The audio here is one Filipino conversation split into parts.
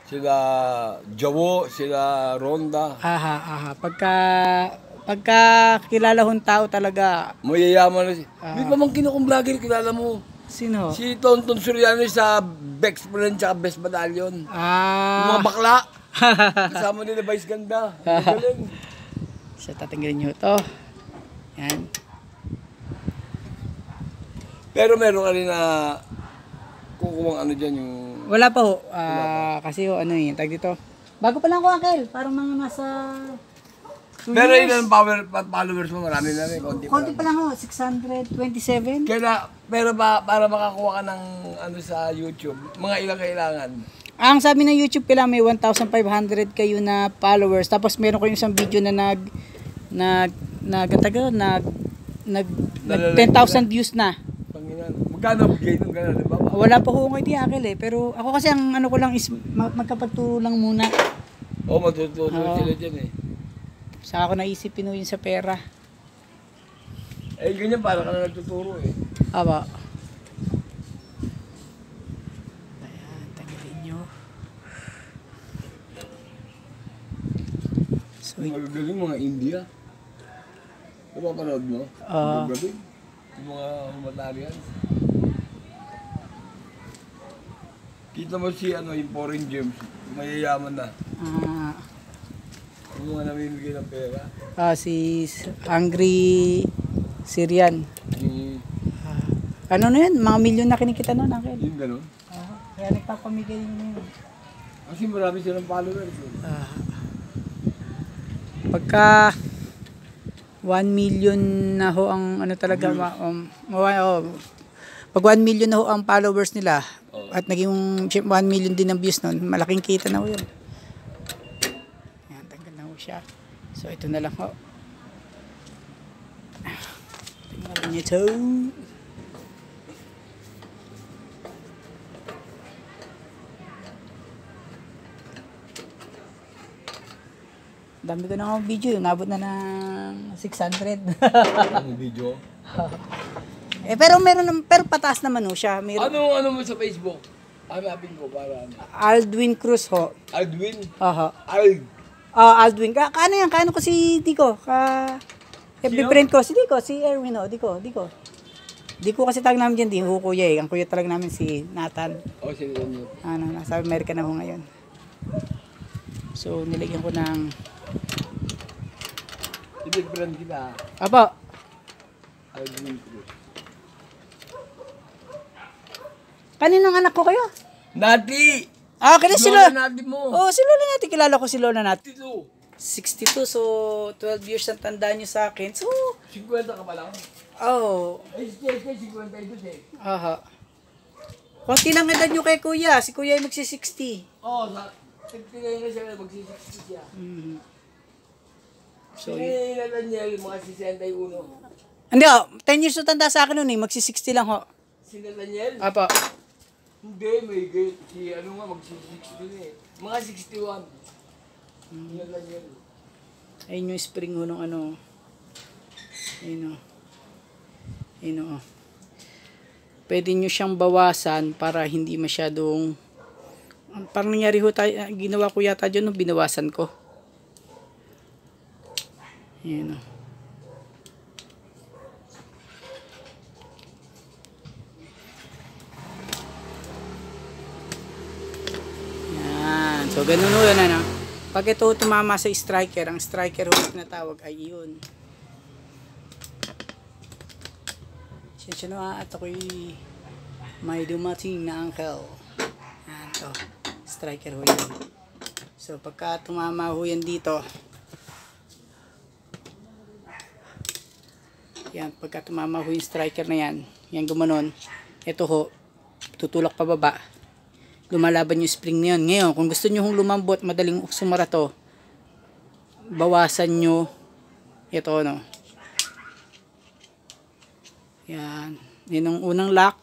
sila Jawo, sila Ronda. Aha. Pagka kilala hong tao talaga. Mayayaman na siya. May pamangkin akong vlogger, kilala mo. Sino? Si Tonton Soriano sa Bex Plan tsaka Best Battalion. Yung mga bakla. Kasama nila Vice Ganda. Magaling. So, tatanggalin nyo ito. Yan. Pero meron ka rin na kukuwang ano dyan yung... Wala pa ho. Kasi ho, ano yun, tag dito. Bago pa lang ko, Uncle. Parang mga nasa... Pero ilan followers mo? Marami na rin. Konti pa lang ho. 627. Pero para makakuha ka ng ano sa YouTube, mga ilang kailangan? Ang sabi ng YouTube kailangan may 1,500 kayo na followers. Tapos meron kayong isang video na nag 10,000 views na. Magkano bigay nung gano'n, di ba? Wala pa ho ngayon di Uncle eh. Pero ako kasi ang ano ko lang is magkapagturo lang muna. Oo, matuturo sila dyan eh. Saka ako naisip pinuyin sa pera. Eh, ganyan para ka na nagtuturo eh. Aba. Ayan, tanggalin nyo. So, magagaling mga India. Napapanood mo? Magagaling. Yung mga humanitarians. Kita mo si yung foreign gems. Mayayaman na. Yung mga namimigay ng pera. Si Angry Syrian. Ano na yan? Mga milyon na kinikita nun, Uncle. Yung gano'n? Kaya nagpapamigay yun. Kasi marami silang followers. Pagka 1 million na ho ang ano talaga, pag 1 million na ho ang followers nila, at naging 1 million din ang views nun, malaking kita na ho yun. Ayan, tanggal na ho siya. So, ito na lang ho. Tingnan niyo ito. Dami ko na akong video, nabot na ng 600. Ang video? Pero pataas naman ho siya. Ano mo sa Facebook? Hanapin ko para ano? Aldwin Cruz ho. Aldwin? Aha. Aldwin. Kaano yan? Kaano ko si Dico? FB friend ko. Si Dico. Si Erwin ho. Dico. Dico kasi tag namin dyan. Di ho kuya eh. Ang kuya talaga namin si Nathan. Si Nathan. Nasa Amerika na ho ngayon. So, nilagyan ko ng... Ibig brand kita. Apo. Aldwin Cruz. Kaninong anak ko kayo? Nati! Kaya si Lola. Nati mo. Si Lola Nati. Kilala ko si Lola Nati. 62. 62. So, 12 years ang tanda nyo sa akin. So, 50 ka pa lang? Oo. Ay, 52 eh. Aha. Konti lang edad nyo kay kuya. Si kuya ay magsi-60. Oo, tignan na siya, magsi-60 siya. So, Ilan niya yung mga 61? Hindi 10 years na tanda sa akin nun eh. Magsi-60 lang ho. Si Nathaniel? Apa. Hindi, may gate. Si magsi-60 din eh. Mga 61. Nathaniel. Ayun yung spring ho nung ano. Ayun o. Pwede nyo siyang bawasan para hindi masyadong... Parang nangyari ho tayo, ginawa ko yata dyan nung binawasan ko. Ayun o. So, ganun ho yun, ano. Pag ito tumama sa striker, ang striker ho na tawag ay yun. Siya na at ako'y may dumating na uncle. Yan to. Striker ho yun. So, pagka tumama ho yan dito, yan, pagka tumama ho yung striker na yan, yan gumanon, ito ho, tutulak pababa. Lumalaban yung spring na yun. Ngayon, kung gusto nyo hong lumambot, madaling sumara to, bawasan nyo ito, no. Yan. Yan ang unang lock.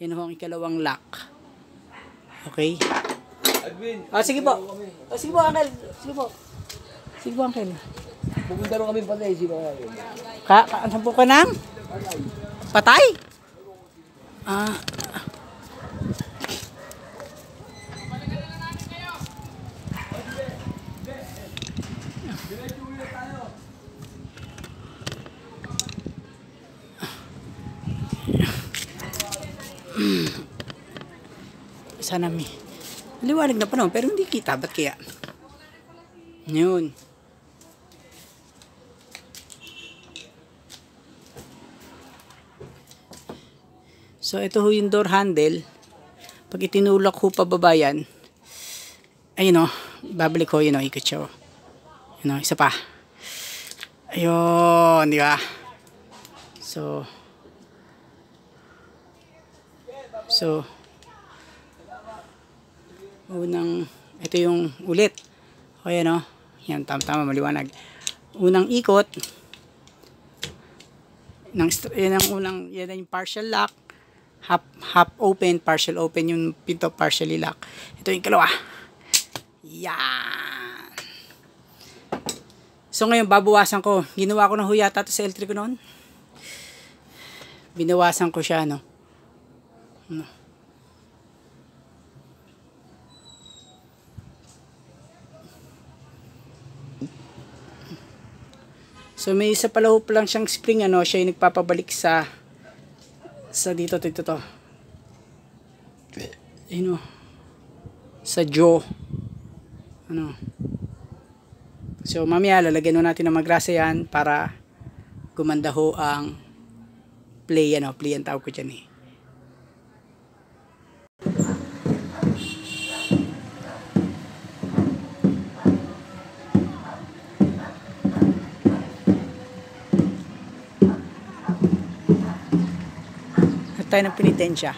Yan ang ikalawang lock. Okay? Sige po. Sige po, Uncle. Sige po. Sige po, Uncle. Pupunta rin kami patay. Sino Ano po ka nang? Patay? Sana may liwanag na panahon pero hindi kita. Ba't kaya? Yun. So ito ho yung door handle. Pag itinulak ho pababa yan, ayun o, babalik ho, yun o, ikot siya o. Yun o, isa pa. Ayun, di ba? So, unang, ito yung ulit. O yan o, yan, tama, maliwanag. Unang ikot, yan ang unang, yan yung partial lock. Half open, partial open yung pinto, partially lock. Ito yung kalawa. Yan. So ngayon babawasan ko. Ginawa ko na ho yata ito sa L3 ko noon. Binawasan ko siya, no. So may isa pala ho lang siyang spring, ano, siya yung nagpapabalik sa dito to. Ano? Sa jaw. Ano? So mamaya lalagyan natin ng magrasa yan para gumanda ho ang play, ano, play ang tawag ko dyan eh. Tayo ng penitensya.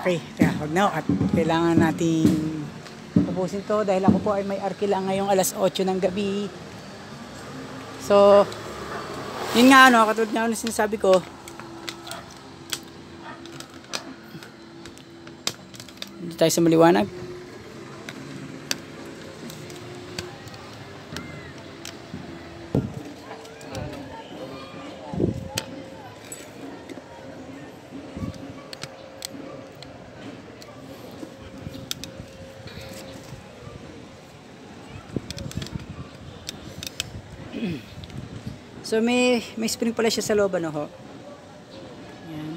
Okay, wag na at kailangan nating tapusin to dahil ako po ay may arkila ngayong alas 8 ng gabi. So yun nga, ano, katulad nga ano sinasabi ko, dito tayo sa maliwanag. So may spring pala siya sa loob, ano ho. Yan.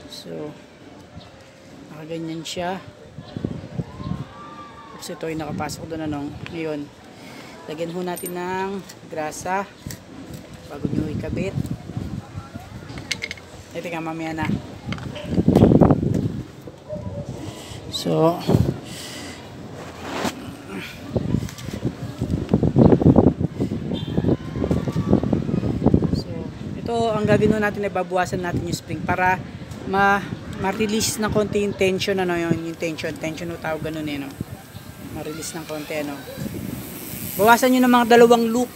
So nakaganyan siya. Tapos ito ay nakapasok doon, ano. Ngayon lagyan ho natin ng grasa bago nyo ikabit. Ito nga, mamaya na. So ang gagawin natin ay babawasan natin yung spring para ma-release ng konti yung tension, ano, yung tension o tawag ganun eh, no? Ma-release ng konti, ano. Bawasan nyo ng mga 2 loop.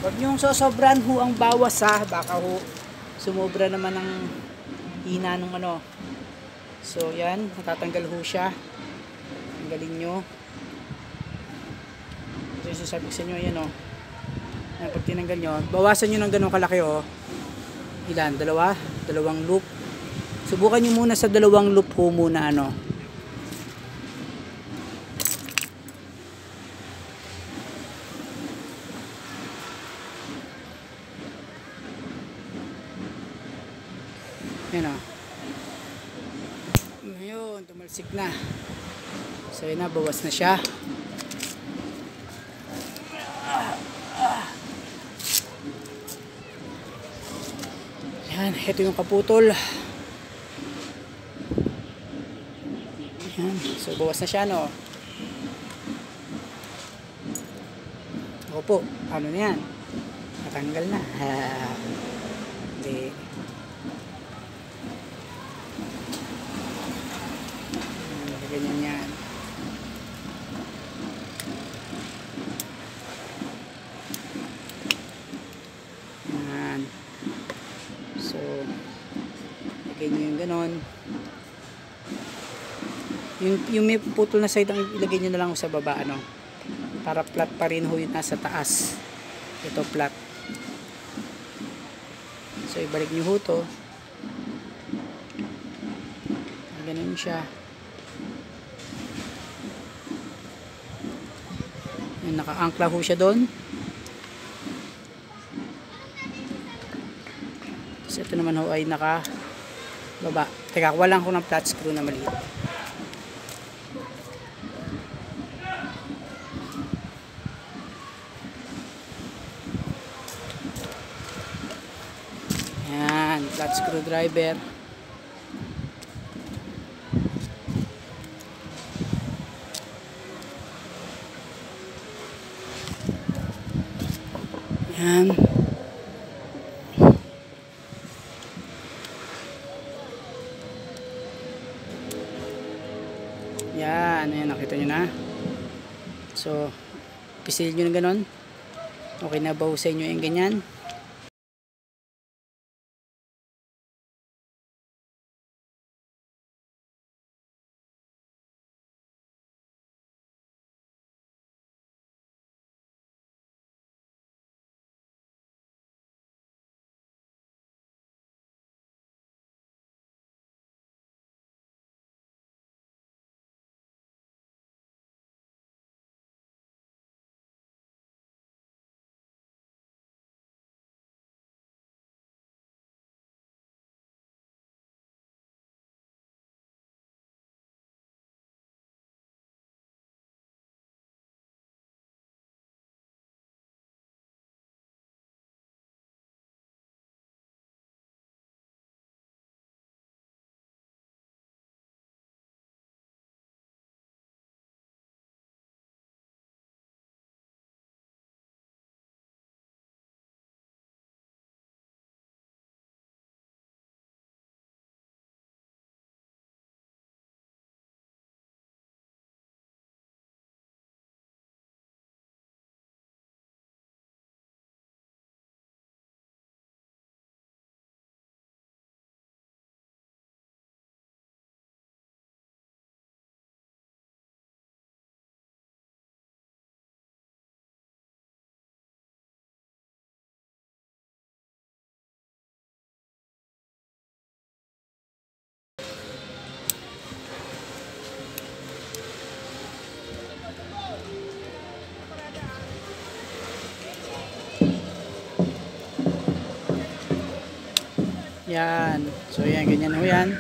Huwag nyo sosobran ho ang bawas, ha, baka ho sumobra naman ng hina nung, ano. So yan, natatanggal ho siya. Tanggalin nyo. So sabi ko sa inyo, yan o. Pag tinanggal nyo, bawasan nyo ng ganun kalaki o. Ilan? 2 loop. Subukan nyo muna sa 2 loop ho muna, ano. Yan o. Ngayon, tumalsik na. So yun na, bawas na siya. Yan, ito yung kaputol. Yan, so bawas na siya, no. Ako po, ano na yan? Natanggal na. Hindi. Ganyan yan. Yan. So, lagay nyo yung ganon. Yung may putol na side ang ilagay nyo na lang sa baba, ano, para flat pa rin ho yung nasa taas. ito flat. So ibalik nyo ho to. Ganun siya. Naka-angkla ho siya doon. So ito naman ho ay naka baba. Teka, walang ko ng flat screw na maliit. Yan, flat screwdriver. Yan. Yan, ayan, nakita nyo na. So, pisil nyo na ganon. Okay na ba sa inyo yung ganyan? Yan. So yan, ganyan ho yan.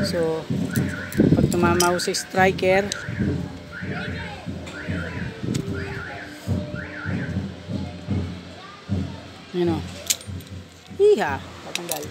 So pag tumama ho sa striker, yun o, hiha, patanggal.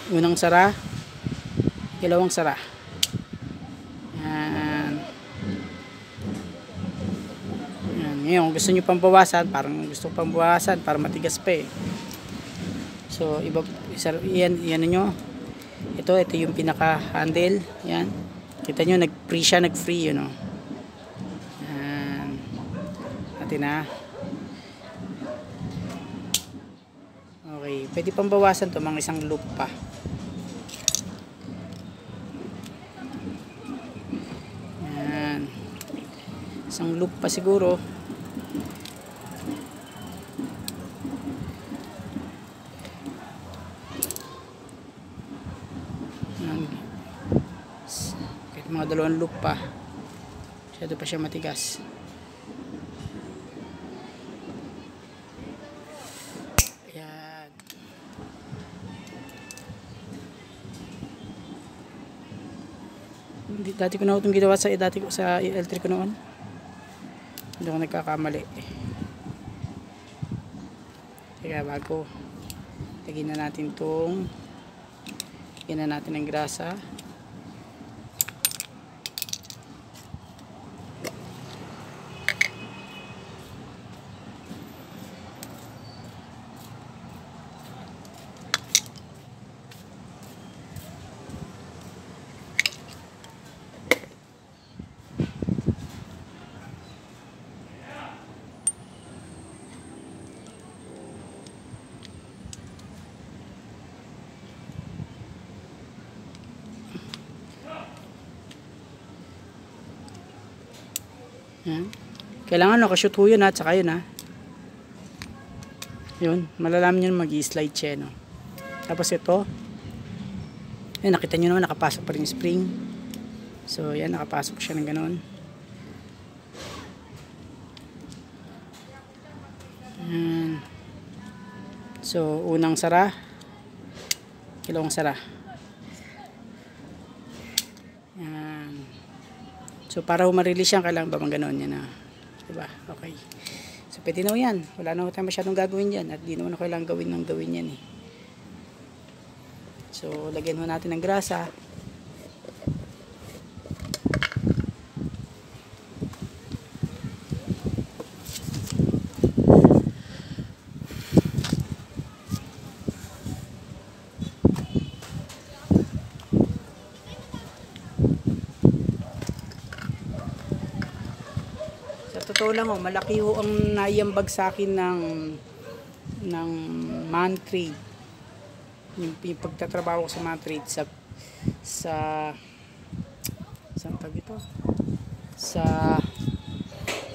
Unang sara, ikalawang sara. Yan. Yan. Ngayon, gusto nyo pang bawasan, parang gusto pang bawasan para matigas pa eh. So, yan nyo. Ito yung pinaka handle. Yan. Kita nyo, nag-free siya, nag-free, yun o. Yan. Atin na. Okay, pwede pang bawasan to, mga isang loop pa. Yan. Isang loop pa siguro. Yan. Kahit mga dalawang loop pa. Masyado pa siya matigas. Dati ko na itong ginawa sa L3 ko noon. Hindi ako nagkakamali. Kaya bago lagyan na natin itong lagyan na natin ng grasa. Yan. Kailangan nakashoot ho yun ha, tsaka yun ha. Yun, malalaman nyo mag-i-slide siya, no? Tapos ito, yun, nakita nyo naman, nakapasok pa rin yung spring. So, yan, nakapasok siya ng ganon. Yan. So, unang sara, ikalawang sara. Yan. So, para humarelease yan, kailangan ba ganon yan, ha? Diba? Okay. So, pwede na yan. Wala na tayo masyadong gagawin dyan. At di naman na kailangan gawin yan eh. So, lagyan ho natin ng grasa. Totoo lang ho, malaki ho ang naiambag sa akin ng man trade. Yung pagtatrabaho ko sa man trade sa saan tag ito? Sa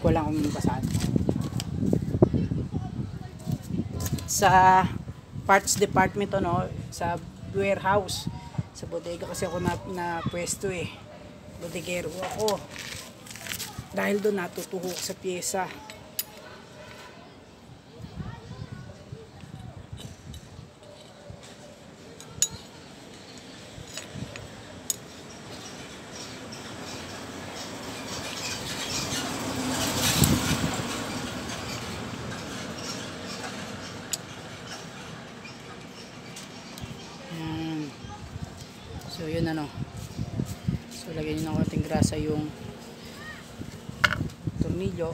wala akong basahan. Sa parts department ano, sa warehouse, sa bodega kasi ako na pwesto eh. Bodegero ako. Dahil doon natutuhok sa pyesa. So yun ano. So lagyan nyo ng konting grasa yung tornilyo.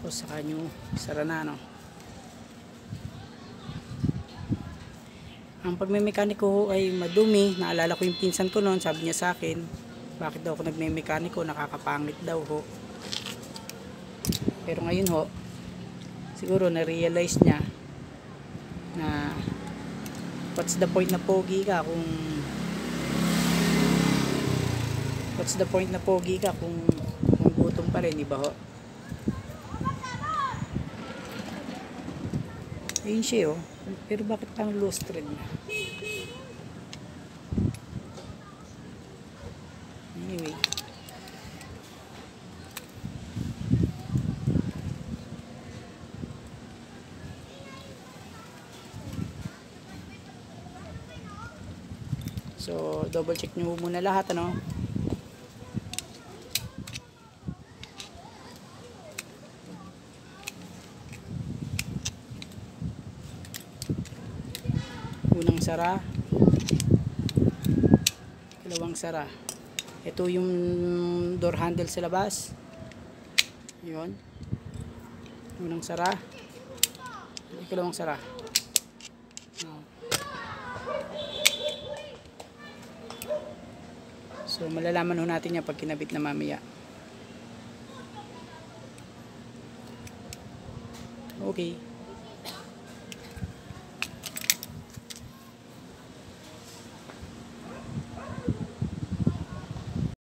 O saka nyo sara na no. Ang pagmemekaniko ay madumi. Naalala ko yung pinsan ko noon, sabi niya sa akin, bakit daw ako nagmemekaniko, nakakapangit daw ho. Pero ngayon ho, siguro na-realize niya na what's the point na pogi ka kung gutom pa rin, diba ho? Ayun siya oh. Pero bakit pang low thread na? Anyway. So, double check nyo muna lahat, ano? Unang sara. Ikalawang sara. Ito yung door handle sa labas. Yun. Unang sara. Ikalawang sara. So malalaman ho natin yan pag kinabit na mamaya. Okay.